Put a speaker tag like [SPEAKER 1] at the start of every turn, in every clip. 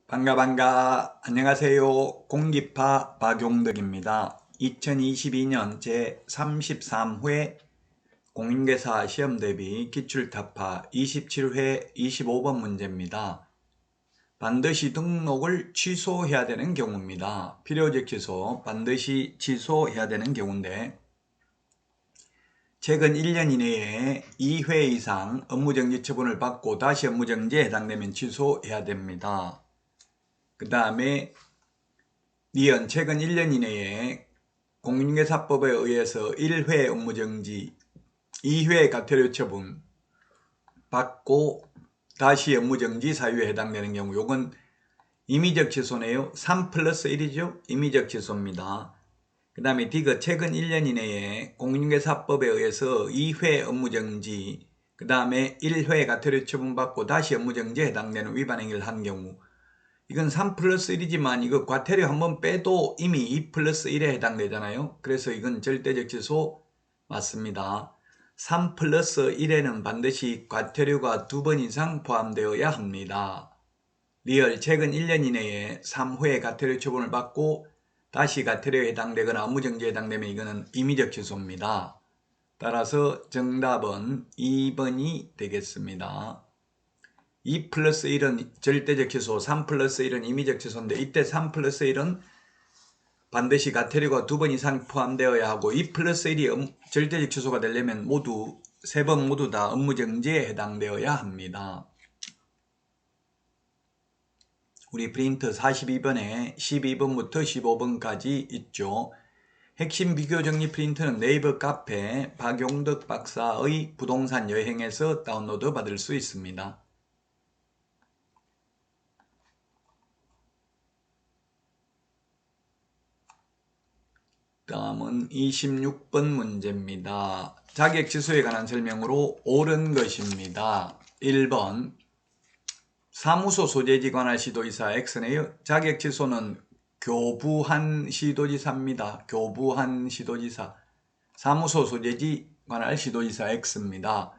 [SPEAKER 1] 반가. 안녕하세요. 공기파 박용덕입니다. 2022년 제33회 공인중개사 시험대비 기출타파 27회 25번 문제입니다. 반드시 등록을 취소해야 되는 경우입니다. 필요적 취소, 반드시 취소해야 되는 경우인데 최근 1년 이내에 2회 이상 업무정지 처분을 받고 다시 업무정지에 해당되면 취소해야 됩니다. 그 다음에 니은 최근 1년 이내에 공인중개사법에 의해서 1회 업무정지, 2회 과태료 처분 받고 다시 업무정지 사유에 해당되는 경우, 요건 임의적 취소네요. 3+1이죠. 임의적 취소입니다. 그 다음에 디귿 최근 1년 이내에 공인중개사법에 의해서 2회 업무정지, 그 다음에 1회 과태료 처분 받고 다시 업무정지에 해당되는 위반 행위를 한 경우, 이건 3+1이지만 이거 과태료 한번 빼도 이미 2+1에 해당되잖아요. 그래서 이건 절대적 취소 맞습니다. 3+1에는 반드시 과태료가 2번 이상 포함되어야 합니다. 리얼 최근 1년 이내에 3회 과태료 처분을 받고 다시 과태료에 해당되거나 업무정지에 해당되면 이거는 임의적 취소입니다. 따라서 정답은 2번이 되겠습니다. 2+1은 절대적 취소, 3+1은 임의적 취소인데 이때 3+1은 반드시 과태료가 2번 이상 포함되어야 하고 2+1이 절대적 취소가 되려면 모두 3번 모두 다 업무정지에 해당되어야 합니다. 우리 프린트 42번에 12번부터 15번까지 있죠. 핵심 비교 정리 프린트는 네이버 카페 박용덕 박사의 부동산 여행에서 다운로드 받을 수 있습니다. 다음은 26번 문제입니다. 자격 취소에 관한 설명으로 옳은 것입니다. 1번 사무소 소재지 관할 시도지사 X네요. 자격 취소는 교부한 시도지사입니다. 교부한 시도지사. 사무소 소재지 관할 시도지사 X입니다.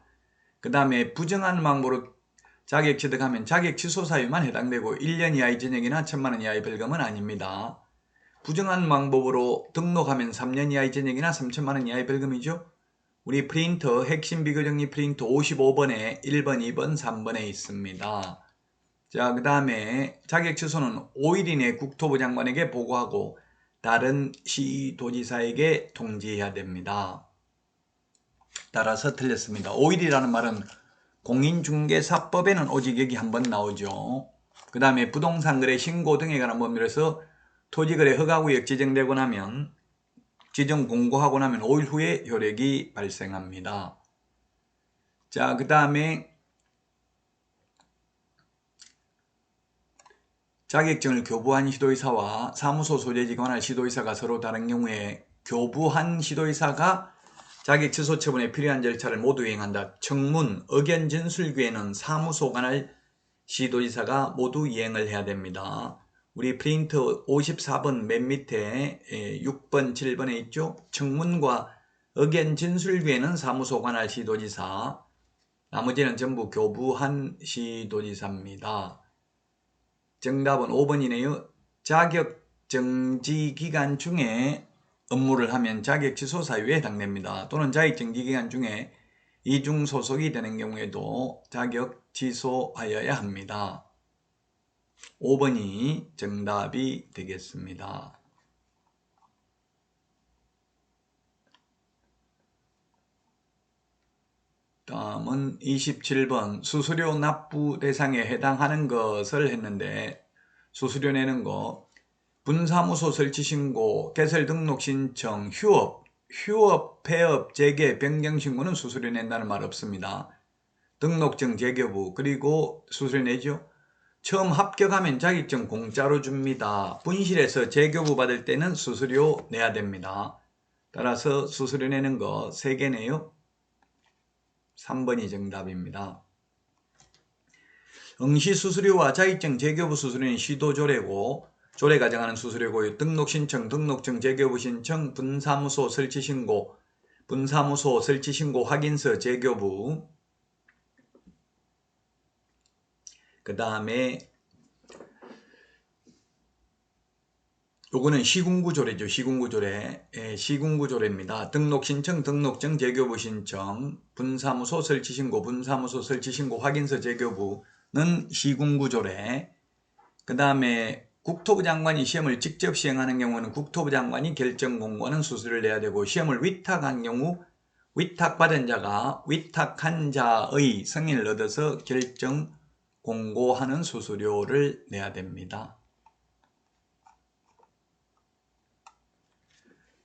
[SPEAKER 1] 그 다음에 부정한 방법으로 자격 취득하면 자격 취소 사유만 해당되고 1년 이하의 징역이나 1,000만 원 이하의 벌금은 아닙니다. 부정한 방법으로 등록하면 3년 이하의 징역이나 3,000만 원 이하의 벌금이죠. 우리 프린터 핵심 비교 정리 프린터 55번에 1번, 2번, 3번에 있습니다. 자, 그 다음에 자격 취소는 5일 이내 국토부 장관에게 보고하고 다른 시도지사에게 통지해야 됩니다. 따라서 틀렸습니다. 5일이라는 말은 공인중개사법에는 오직 여기 한번 나오죠. 그 다음에 부동산 거래 신고 등에 관한 법률에서 토지거래 허가구역 지정되고 나면 지정 공고하고 나면 5일 후에 효력이 발생합니다. 자, 그 다음에 자격증을 교부한 시도의사와 사무소 소재지 관할 시도의사가 서로 다른 경우에 교부한 시도의사가 자격 취소 처분에 필요한 절차를 모두 이행한다. 청문, 의견 진술기에는 사무소 관할 시도지사가 모두 이행을 해야 됩니다. 우리 프린트 54번 맨 밑에 6번, 7번에 있죠. 청문과 의견 진술기에는 사무소 관할 시도지사, 나머지는 전부 교부한 시도지사입니다. 정답은 5번이네요. 자격 정지 기간 중에 업무를 하면 자격 취소 사유에 해당됩니다. 또는 자격 정지 기간 중에 이중 소속이 되는 경우에도 자격 취소하여야 합니다. 5번이 정답이 되겠습니다. 다음은 27번 수수료 납부 대상에 해당하는 것을 했는데 수수료 내는 거 분사무소 설치 신고, 개설 등록 신청, 휴업, 폐업, 재개, 변경 신고는 수수료 낸다는 말 없습니다. 등록증 재교부, 그리고 수수료 내죠. 처음 합격하면 자격증 공짜로 줍니다. 분실해서 재교부 받을 때는 수수료 내야 됩니다. 따라서 수수료 내는 거 3개네요. 3번이 정답입니다. 응시 수수료와 자격증 재교부 수수료는 시도조례고 조례 가정하는 수수료고요. 등록신청, 등록증 재교부 신청, 분사무소 설치신고, 분사무소 설치신고 확인서 재교부, 그 다음에 요거는 시군구조례죠. 시군구조례. 예, 시군구조례입니다. 등록 신청, 등록증, 재교부 신청, 분사무소 설치신고, 분사무소 설치신고 확인서 재교부는 시군구조례. 그 다음에 국토부 장관이 시험을 직접 시행하는 경우는 국토부 장관이 결정 공고하는 수수료를 내야 되고, 시험을 위탁한 경우 위탁받은 자가 위탁한 자의 승인을 얻어서 결정 공고하는 수수료를 내야 됩니다.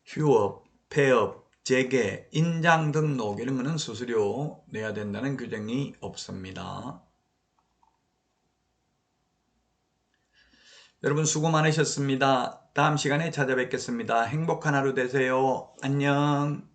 [SPEAKER 1] 휴업, 폐업, 재개, 인장 등록 이런 거는 수수료 내야 된다는 규정이 없습니다. 여러분 수고 많으셨습니다. 다음 시간에 찾아뵙겠습니다. 행복한 하루 되세요. 안녕.